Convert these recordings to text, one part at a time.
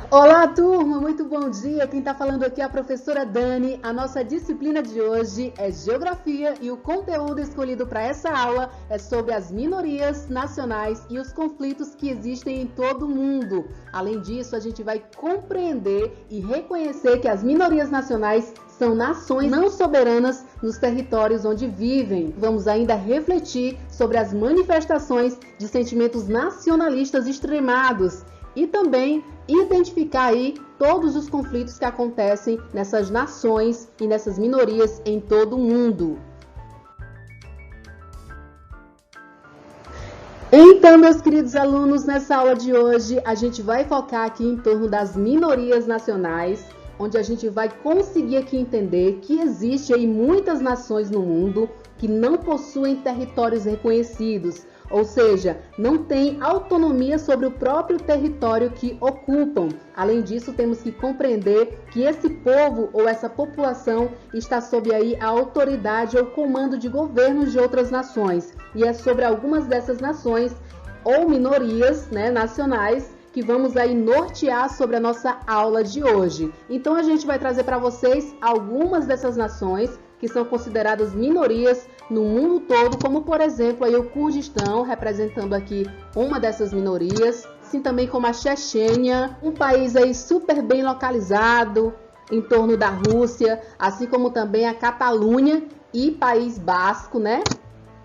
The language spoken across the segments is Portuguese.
Olá, turma! Muito bom dia! Quem está falando aqui é a professora Dani. A nossa disciplina de hoje é Geografia e o conteúdo escolhido para essa aula é sobre as minorias nacionais e os conflitos que existem em todo o mundo. Além disso, a gente vai compreender e reconhecer que as minorias nacionais são nações não soberanas nos territórios onde vivem. Vamos ainda refletir sobre as manifestações de sentimentos nacionalistas extremados e também identificar aí todos os conflitos que acontecem nessas nações e nessas minorias em todo o mundo. Então, meus queridos alunos, nessa aula de hoje a gente vai focar aqui em torno das minorias nacionais, onde a gente vai conseguir aqui entender que existe aí muitas nações no mundo que não possuem territórios reconhecidos, ou seja, não têm autonomia sobre o próprio território que ocupam. Além disso, temos que compreender que esse povo ou essa população está sob aí a autoridade ou comando de governos de outras nações. E é sobre algumas dessas nações ou minorias, nacionais que vamos aí nortear sobre a nossa aula de hoje. Então a gente vai trazer para vocês algumas dessas nações que são consideradas minorias no mundo todo, como por exemplo aí o Kurdistão, representando aqui uma dessas minorias, assim também como a Chechênia, um país aí super bem localizado em torno da Rússia, assim como também a Catalunha e País Basco,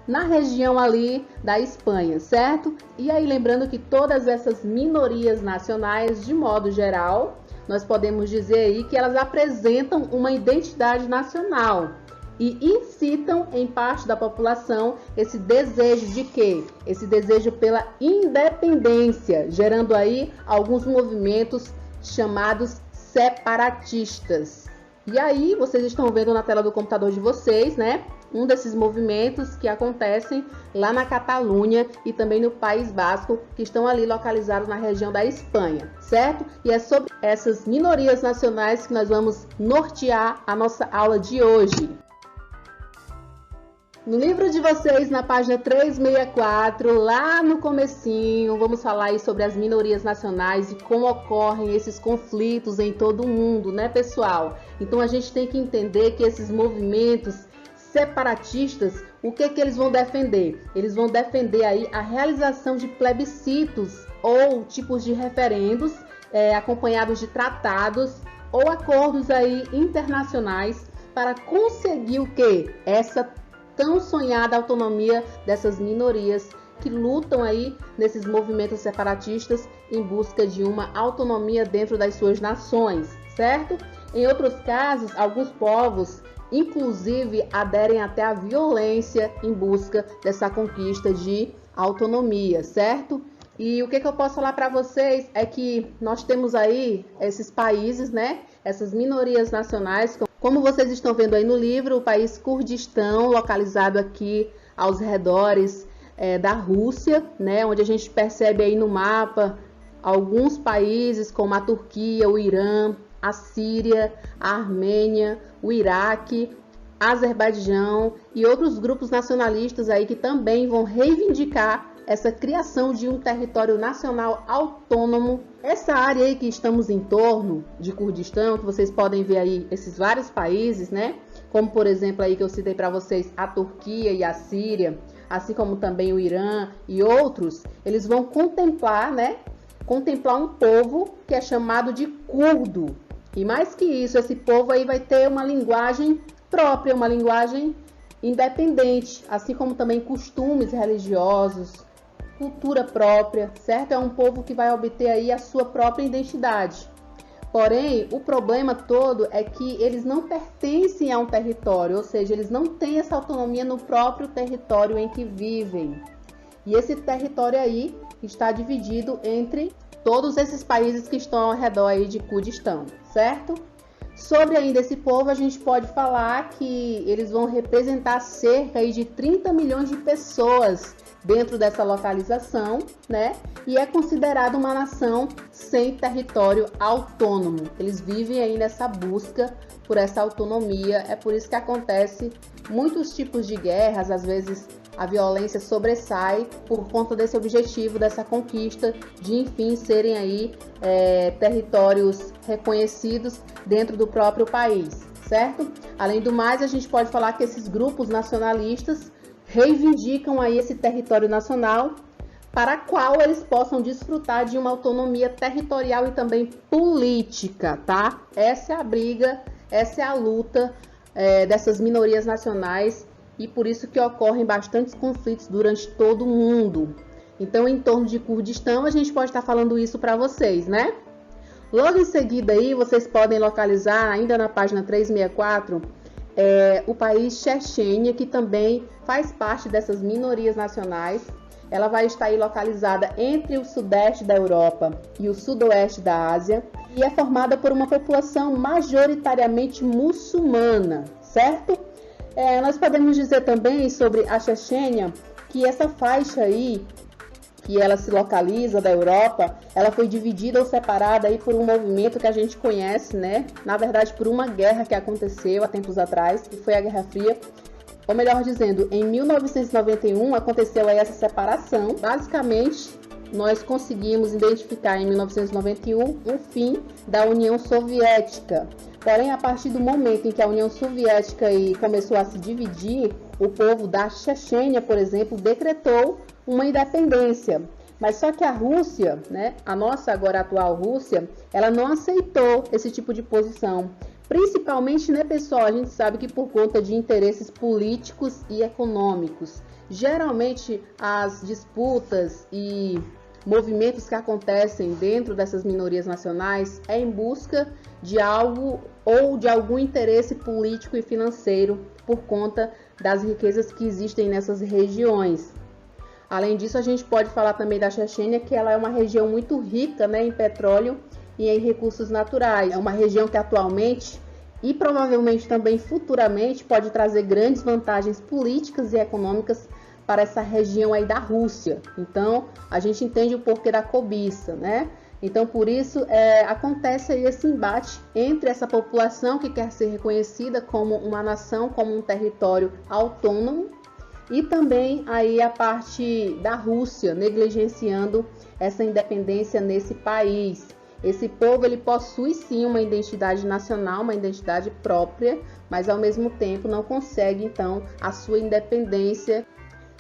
na região ali da Espanha, certo? E aí lembrando que todas essas minorias nacionais, de modo geral, nós podemos dizer aí que elas apresentam uma identidade nacional e incitam em parte da população esse desejo de quê? Esse desejo pela independência, gerando aí alguns movimentos chamados separatistas. E aí vocês estão vendo na tela do computador de vocês, um desses movimentos que acontecem lá na Catalunha e também no País Basco, que estão ali localizados na região da Espanha, certo? E é sobre essas minorias nacionais que nós vamos nortear a nossa aula de hoje. No livro de vocês, na página 364, lá no comecinho, vamos falar aí sobre as minorias nacionais e como ocorrem esses conflitos em todo o mundo, pessoal? Então a gente tem que entender que esses movimentos separatistas, o que eles vão defender? Eles vão defender aí a realização de plebiscitos ou tipos de referendos acompanhados de tratados ou acordos aí internacionais para conseguir o quê? Essa tão sonhada autonomia dessas minorias que lutam aí nesses movimentos separatistas em busca de uma autonomia dentro das suas nações, certo? Em outros casos, alguns povos inclusive aderem até à violência em busca dessa conquista de autonomia, certo? E o que eu posso falar para vocês é que nós temos aí esses países, essas minorias nacionais, como vocês estão vendo aí no livro, o país Kurdistão, localizado aqui aos redores da Rússia, onde a gente percebe aí no mapa alguns países como a Turquia, o Irã, a Síria, a Armênia, o Iraque, Azerbaijão e outros grupos nacionalistas aí que também vão reivindicar essa criação de um território nacional autônomo. Essa área aí que estamos em torno de Kurdistão, que vocês podem ver aí esses vários países, como por exemplo aí que eu citei para vocês a Turquia e a Síria, assim como também o Irã e outros, eles vão contemplar um povo que é chamado de curdo. E mais que isso, esse povo aí vai ter uma linguagem própria, uma linguagem independente, assim como também costumes religiosos, cultura própria, certo? É um povo que vai obter aí a sua própria identidade. Porém, o problema todo é que eles não pertencem a um território, ou seja, eles não têm essa autonomia no próprio território em que vivem. E esse território aí está dividido entre todos esses países que estão ao redor aí de Kurdistão, certo? Sobre ainda esse povo, a gente pode falar que eles vão representar cerca aí de 30 milhões de pessoas dentro dessa localização, E é considerado uma nação sem território autônomo. Eles vivem aí nessa busca por essa autonomia. É por isso que acontece muitos tipos de guerras, às vezes a violência sobressai por conta desse objetivo, dessa conquista de, enfim, serem aí territórios reconhecidos dentro do próprio país, certo? Além do mais, a gente pode falar que esses grupos nacionalistas reivindicam aí esse território nacional para qual eles possam desfrutar de uma autonomia territorial e também política, tá? Essa é a briga, essa é a luta dessas minorias nacionais e por isso que ocorrem bastantes conflitos durante todo o mundo. Então, em torno de Kurdistão, a gente pode estar falando isso para vocês, né? Logo em seguida aí, vocês podem localizar, ainda na página 364, o país Chechênia, que também faz parte dessas minorias nacionais. Ela vai estar aí localizada entre o sudeste da Europa e o sudoeste da Ásia e é formada por uma população majoritariamente muçulmana, certo? Nós podemos dizer também sobre a Chechênia que essa faixa aí, que ela se localiza da Europa, ela foi dividida ou separada aí por um movimento que a gente conhece, né? Na verdade, por uma guerra que aconteceu há tempos atrás, que foi a Guerra Fria. Ou melhor dizendo, em 1991 aconteceu aí essa separação. Basicamente, nós conseguimos identificar em 1991 o fim da União Soviética. Porém, a partir do momento em que a União Soviética aí começou a se dividir, o povo da Chechênia, por exemplo, decretou uma independência. Mas só que a Rússia, né, a nossa agora atual Rússia, ela não aceitou esse tipo de posição. Principalmente, né, pessoal, a gente sabe que por conta de interesses políticos e econômicos. Geralmente, as disputas e movimentos que acontecem dentro dessas minorias nacionais é em busca de algo ou de algum interesse político e financeiro por conta das riquezas que existem nessas regiões. Além disso, a gente pode falar também da Chechênia, que ela é uma região muito rica, né, em petróleo e em recursos naturais. É uma região que atualmente e provavelmente também futuramente pode trazer grandes vantagens políticas e econômicas para essa região aí da Rússia. Então, a gente entende o porquê da cobiça, né? Então, por isso, acontece aí esse embate entre essa população que quer ser reconhecida como uma nação, como um território autônomo, e também aí a parte da Rússia negligenciando essa independência nesse país. Esse povo ele possui sim uma identidade nacional, uma identidade própria, mas ao mesmo tempo não consegue então a sua independência.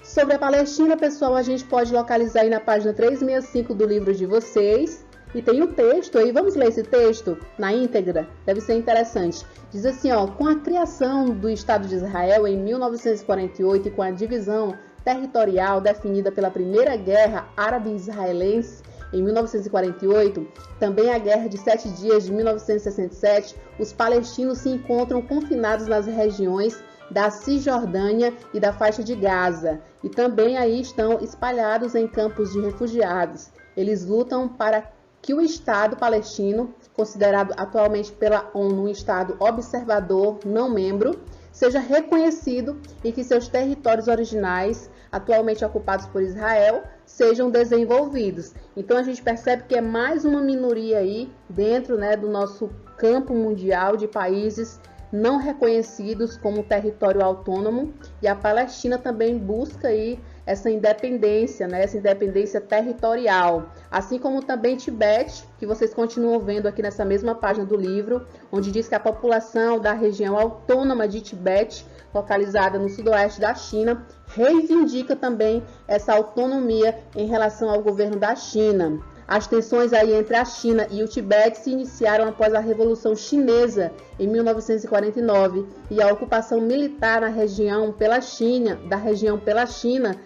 Sobre a Palestina, pessoal, a gente pode localizar aí na página 365 do livro de vocês. E tem um texto aí, vamos ler esse texto na íntegra? Deve ser interessante. Diz assim, ó, com a criação do Estado de Israel em 1948 e com a divisão territorial definida pela Primeira Guerra Árabe-Israelense em 1948, também a Guerra de 7 Dias de 1967, os palestinos se encontram confinados nas regiões da Cisjordânia e da faixa de Gaza, e também aí estão espalhados em campos de refugiados. Eles lutam para que o Estado palestino, considerado atualmente pela ONU um Estado observador não membro, seja reconhecido e que seus territórios originais, atualmente ocupados por Israel, sejam desenvolvidos. Então a gente percebe que é mais uma minoria aí dentro, né, do nosso campo mundial de países não reconhecidos como território autônomo, e a Palestina também busca aí essa independência, né, essa independência territorial, assim como também Tibete, que vocês continuam vendo aqui nessa mesma página do livro, onde diz que a população da região autônoma de Tibete, localizada no sudoeste da China, reivindica também essa autonomia em relação ao governo da China. As tensões aí entre a China e o Tibete se iniciaram após a Revolução Chinesa em 1949 e a ocupação militar da região pela China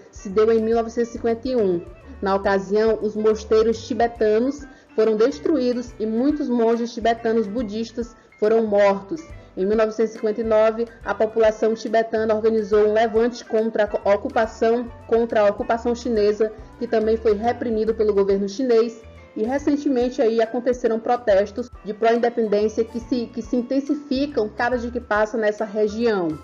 se deu em 1951. Na ocasião, os mosteiros tibetanos foram destruídos e muitos monges tibetanos budistas foram mortos. Em 1959, a população tibetana organizou um levante contra a ocupação chinesa, que também foi reprimido pelo governo chinês, e recentemente aí aconteceram protestos de pró-independência que se intensificam cada dia que passa nessa região.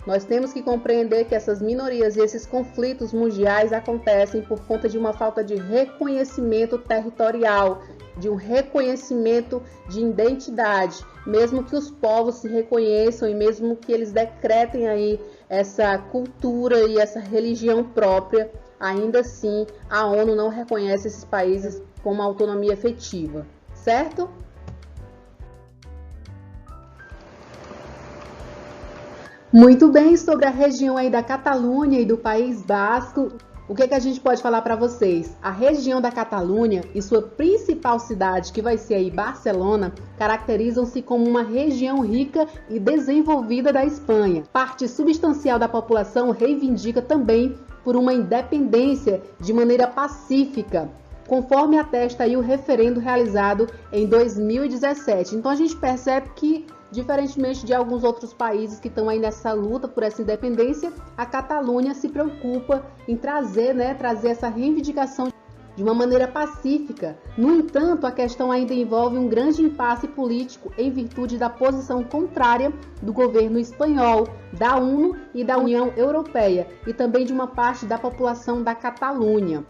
Nós temos que compreender que essas minorias e esses conflitos mundiais acontecem por conta de uma falta de reconhecimento territorial, de um reconhecimento de identidade. Mesmo que os povos se reconheçam e mesmo que eles decretem aí essa cultura e essa religião própria, ainda assim a ONU não reconhece esses países como autonomia efetiva, certo? Muito bem, sobre a região aí da Catalunha e do País Basco, o que a gente pode falar para vocês? A região da Catalunha e sua principal cidade, que vai ser aí Barcelona, caracterizam-se como uma região rica e desenvolvida da Espanha. Parte substancial da população reivindica também por uma independência de maneira pacífica, conforme atesta aí o referendo realizado em 2017. Então a gente percebe que, diferentemente de alguns outros países que estão aí nessa luta por essa independência, a Catalunha se preocupa em trazer essa reivindicação de uma maneira pacífica. No entanto, a questão ainda envolve um grande impasse político em virtude da posição contrária do governo espanhol, da ONU e da União Europeia, e também de uma parte da população da Catalunha.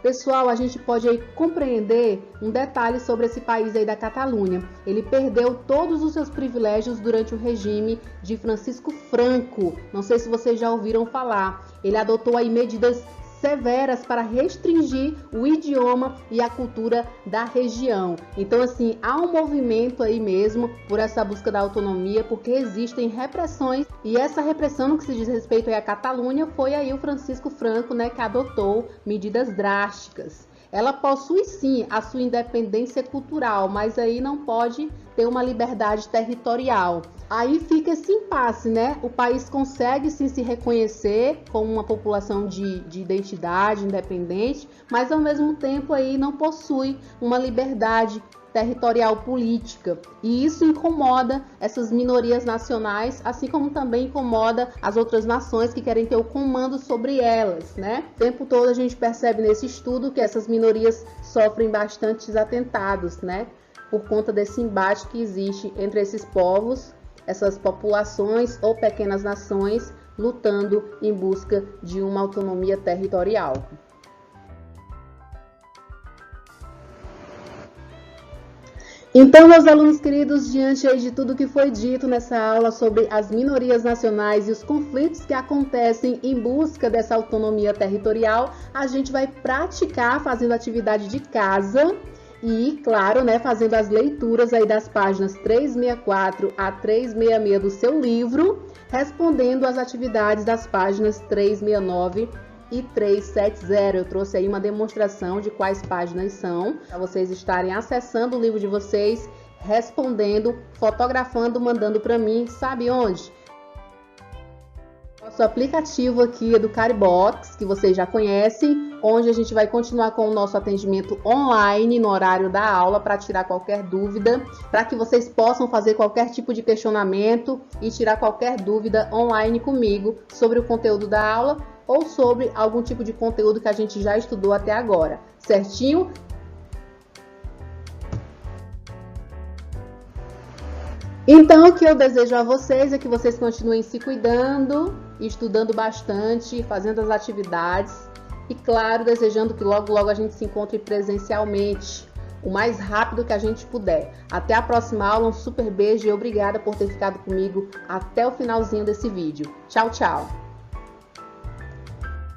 Pessoal, a gente pode aí compreender um detalhe sobre esse país aí da Catalunha. Ele perdeu todos os seus privilégios durante o regime de Francisco Franco. Não sei se vocês já ouviram falar. Ele adotou aí medidas severas para restringir o idioma e a cultura da região. Então, assim, há um movimento aí mesmo por essa busca da autonomia, porque existem repressões, e essa repressão no que se diz respeito aí à Catalunha foi aí o Francisco Franco, que adotou medidas drásticas. Ela possui sim a sua independência cultural, mas aí não pode ter uma liberdade territorial. Aí fica esse impasse, O país consegue sim se reconhecer como uma população de identidade independente, mas ao mesmo tempo aí não possui uma liberdade territorial política. E isso incomoda essas minorias nacionais, assim como também incomoda as outras nações que querem ter o comando sobre elas, O tempo todo a gente percebe nesse estudo que essas minorias sofrem bastantes atentados, Por conta desse embate que existe entre esses povos, essas populações ou pequenas nações lutando em busca de uma autonomia territorial. Então, meus alunos queridos, diante aí de tudo que foi dito nessa aula sobre as minorias nacionais e os conflitos que acontecem em busca dessa autonomia territorial, a gente vai praticar fazendo atividade de casa e, claro, fazendo as leituras aí das páginas 364 a 366 do seu livro, respondendo as atividades das páginas 369 e 370. Eu trouxe aí uma demonstração de quais páginas são, para vocês estarem acessando o livro de vocês, respondendo, fotografando, mandando para mim, sabe onde? Nosso aplicativo aqui é do Caribox, que vocês já conhecem, onde a gente vai continuar com o nosso atendimento online no horário da aula para tirar qualquer dúvida, para que vocês possam fazer qualquer tipo de questionamento e tirar qualquer dúvida online comigo sobre o conteúdo da aula ou sobre algum tipo de conteúdo que a gente já estudou até agora, certinho? Então, o que eu desejo a vocês é que vocês continuem se cuidando, estudando bastante, fazendo as atividades e, claro, desejando que logo, logo a gente se encontre presencialmente, o mais rápido que a gente puder. Até a próxima aula, um super beijo e obrigada por ter ficado comigo até o finalzinho desse vídeo. Tchau, tchau!